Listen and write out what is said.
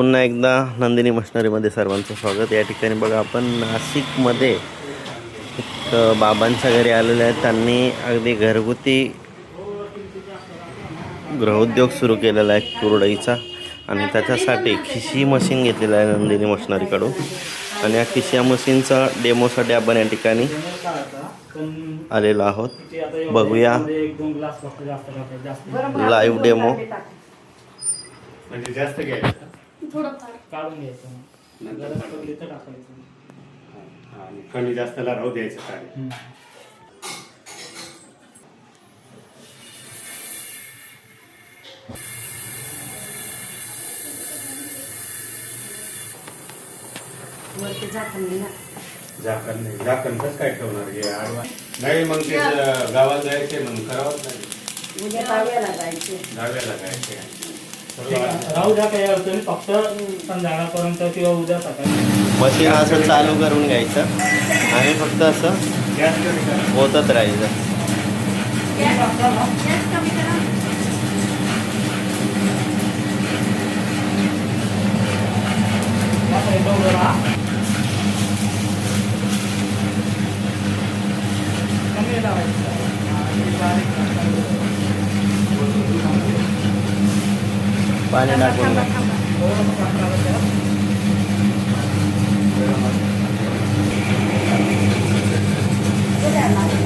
पुन्हा एकदा नंदिनी मशिनरीमध्ये सर्वांचं स्वागत. या ठिकाणी बघा आपण नाशिकमध्ये एक बाबांच्या घरी आलेले आहेत. त्यांनी अगदी घरगुती गृहोद्योग सुरू केलेला आहे कुरडईचा, आणि त्याच्यासाठी खिशी मशीन घेतलेलं आहे नंदिनी मशिनरीकडून. आणि या खिशी मशीनचा डेमोसाठी आपण या ठिकाणी आलेलो आहोत. बघूया लाईव्ह डेमो. म्हणजे जास्त घ्यायचं थोडंफार काढून घ्यायचं नंतर पडली तर टाकायचं आणि कमी जास्तला राहू द्यायचं काय. झाकण नाही, झाकण कसं काय ठेवणार हे आडवा नाही. मग ते गावाला जायचे मग करावंच नाही. उद्या दहाव्याला जायचे. दहाव्याला जायचे राहू द्या, काही अडचण नाही. फक्त संध्याकाळपर्यंत किंवा उद्या सकाळी मशीन असं चालू करून घ्यायचं आणि फक्त असं गॅस कमी करा. होतच राहायचं. कमी लावायचं आणि बारीक पाणी टाकून घ्या. थोडं